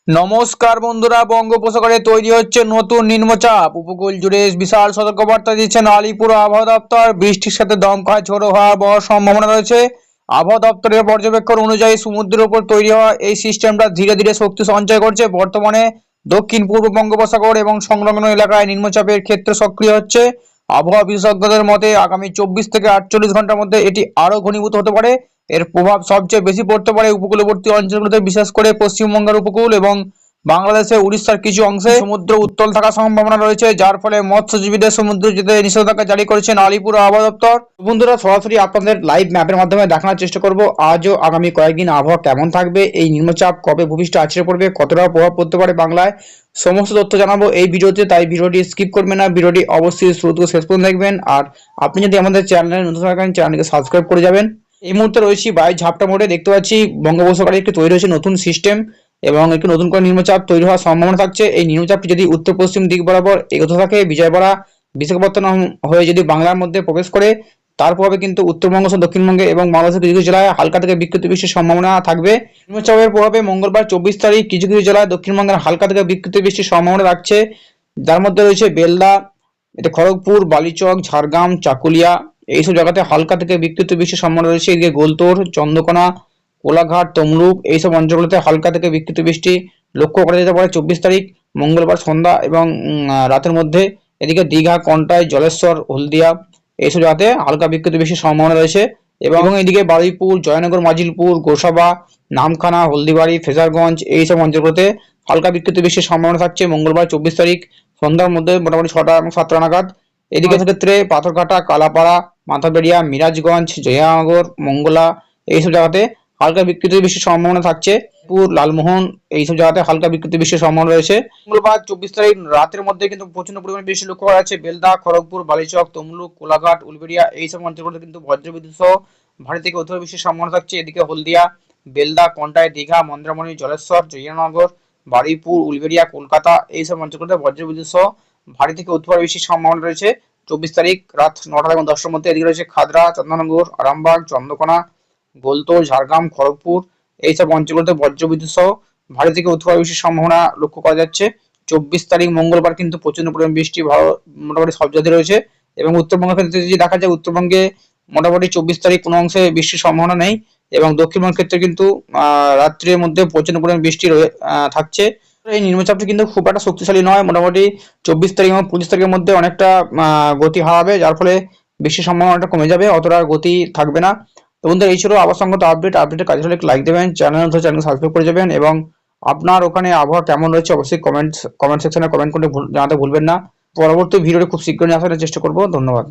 নমস্কার বন্ধুরা, বঙ্গোপসাগরে তৈরি হচ্ছে নতুন নিম্নচাপ। উপকূল জুড়ে বিশাল সতর্কবার্তা দিচ্ছেন আলিপুর আবহাওয়া দপ্তর। বৃষ্টির সাথে দমকা ঝোড়ো হওয়া বড় সম্ভাবনা রয়েছে। আবহাওয়া দপ্তরের পর্যবেক্ষণ অনুযায়ী সমুদ্রের উপর তৈরি হওয়া এই সিস্টেমটা ধীরে ধীরে শক্তি সঞ্চয় করছে। বর্তমানে দক্ষিণ পূর্ব বঙ্গোপসাগর এবং সংলগ্ন এলাকায় নিম্নচাপের ক্ষেত্র সক্রিয় হচ্ছে। আবহাওয়া বিশেষজ্ঞদের মতে আগামী 24 থেকে 48 ঘন্টার মধ্যে এটি আরো ঘনীভূত হতে পারে। এর প্রভাব সবচেয়ে বেশি পড়তে পারে উপকূলবর্তী অঞ্চলগুলোতে, বিশেষ করে পশ্চিমবঙ্গের উপকূল এবং বাংলাদেশের উড়িষ্যার কিছু অংশে সমুদ্র উত্তাল থাকার সম্ভাবনা রয়েছে, যার ফলে মৎস্যজীবীদের সমুদ্রে যেতে নিষেধাজ্ঞা জারি করেছেন আলিপুর আবহাওয়া দপ্তর। বন্ধুরা, সরাসরি আপনাদের লাইভ ম্যাপের মাধ্যমে দেখানোর চেষ্টা করব আজও আগামী কয়েকদিন আবহাওয়া কেমন থাকবে, এই নিম্নচাপ কবে ভূপৃষ্ঠে আছড়ে পড়বে, কতটা প্রভাব পড়তে পারে বাংলায়, সমস্ত তথ্য জানাবো এই ভিডিওতে। তাই ভিডিওটি স্কিপ করবেন না, ভিডিওটি অবশ্যই শুরু থেকে শেষ পর্যন্ত দেখবেন। আর আপনি যদি আমাদের চ্যানেলে নতুন থাকেন, চ্যানেলকে সাবস্ক্রাইব করে যাবেন। এই মুহূর্তে রয়েছি বাইশ ঝাপটা মোড়ে। দেখতে পাচ্ছি বঙ্গোপসাগরে একটি তৈরি হয়েছে নতুন সিস্টেম এবং একটি নতুন করে নিম্নচাপ তৈরি হওয়ার সম্ভাবনা থাকছে। এই নিম্নচাপটি যদি উত্তর পশ্চিম দিক বরাবর এগোতে থাকে, বিজয়বাড়া বিশাখাপত্তনম হয়ে যদি বাংলার মধ্যে প্রবেশ করে, তার প্রভাবে কিন্তু উত্তরবঙ্গ সহ দক্ষিণবঙ্গে এবং বাংলাদেশের কিছু কিছু জেলায় হালকা থেকে বিক্ষিপ্ত বৃষ্টির সম্ভাবনা থাকবে। নিম্নচাপের প্রভাবে মঙ্গলবার 24 তারিখ কিছু কিছু জেলায় দক্ষিণবঙ্গের হালকা থেকে বিক্ষিপ্ত বৃষ্টির সম্ভাবনা রাখছে, যার মধ্যে রয়েছে বেলদা, এটা খড়গপুর, বালিচক, ঝাড়গ্রাম, চাকুলিয়া, এইসব জায়গাতে হালকা থেকে বিক্ষিপ্ত বৃষ্টির সম্ভাবনা রয়েছে। এদিকে গোলতোড়, চন্দ্রকোনা, কোলাঘাট, তমলুক এইসব অঞ্চলগুলোতে হালকা থেকে বিক্ষিপ্ত বৃষ্টি লক্ষ্য করা যেতে পারে 24 তারিখ মঙ্গলবার সন্ধ্যা এবং রাতের মধ্যে। এদিকে দীঘা, কন্টাই, জলেশ্বর, হলদিয়া এইসব জায়গাতে হালকা বিক্ষিপ্ত বৃষ্টির সম্ভাবনা রয়েছে। এবং এদিকে বারুইপুর, জয়নগর, মাজিলপুর, গোসাবা, নামখানা, হলদিবাড়ি, ফেজারগঞ্জ এইসব অঞ্চলগুলোতে হালকা বিক্ষিপ্ত বৃষ্টির সম্ভাবনা থাকছে মঙ্গলবার 24 তারিখ সন্ধ্যার মধ্যে, মোটামুটি 6টা এবং 7টা নাগাদ। এদিকে ক্ষেত্রে পাথরঘাটা, কালাপাড়া, মাথাবেড়িয়া, মিরাজগঞ্জ, জয়ানগর, মঙ্গলা এইসব জায়গাতে হালকা বিক্ষিপ্ত বৃষ্টির সম্ভাবনা থাকছে। পুর, লালমোহন এইসব জায়গাতে হালকা বিক্ষিপ্ত বৃষ্টির সম্ভাবনা রয়েছে। মঙ্গলবার 24 তারিখ রাতের মধ্যে কিন্তু প্রচন্ড পরিমাণে বৃষ্টি লক্ষ্য করা যাচ্ছে বেলদা, খড়গপুর, বালিচক, তমলুক, কোলাঘাট, উলবেড়িয়া এইসব অঞ্চলগুলোতে কিন্তু বজ্রবিদ্যুৎ সহ ভারী থেকে অতি ভারী বৃষ্টির সম্ভাবনা থাকছে। এদিকে হলদিয়া, বেলদা, কন্টাই, দীঘা, মন্দারমণি, জলেশ্বর, জয়নগর, বারুইপুর, উলবেড়িয়া, কলকাতা এইসব অঞ্চলগুলোতে বজ্রবিদ্যুৎ সহ ভারী থেকে অতি ভারী বৃষ্টির সম্ভাবনা রয়েছে 24 তারিখ রাত 9টা এবং 10টার মধ্যে। এদিকে রয়েছে খাদরা, চন্দননগর, আরামবাগ, চন্দ্রকোনা, গোলতোড়, ঝাড়গ্রাম, খড়গপুর এইসব অঞ্চলগুলোতে বজ্রবিদ্যুৎ সহ ভারী থেকে অতি ভারী বৃষ্টির সম্ভাবনা লক্ষ্য করা যাচ্ছে 24 তারিখ মঙ্গলবার। কিন্তু প্রচন্ড পরিমাণ বৃষ্টি মোটামুটি সব জায়গায় রয়েছে। এবং উত্তরবঙ্গের ক্ষেত্রে যদি দেখা যায়, উত্তরবঙ্গে মোটামুটি 24 তারিখ কোনো অংশে বৃষ্টির সম্ভাবনা নেই। এবং দক্ষিণবঙ্গের ক্ষেত্রে কিন্তু রাত্রির মধ্যে প্রচন্ড পরিমাণ বৃষ্টি থাকছে। এই নিম্নচাপটি কিন্তু খুব একটা শক্তিশালী নয়, মোটামুটি 24 তারিখ এবং 25 তারিখের মধ্যে অনেকটা গতি হারাবে, যার ফলে বৃষ্টির সম্ভাবনাটা কমে যাবে, অতটা গতি থাকবে না। তো বন্ধুরা, এই ছিল আবহাওয়া আপডেটের কাজে হলে লাইক দেবেন, চ্যানেলকে সাবস্ক্রাইব করে যাবেন। এবং আপনার ওখানে আবহাওয়া কেমন রয়েছে অবশ্যই কমেন্ট সেকশনে কমেন্ট করে জানাতে ভুলবেন না। পরবর্তী ভিডিওটি খুব শীঘ্রই আসার চেষ্টা করব। ধন্যবাদ।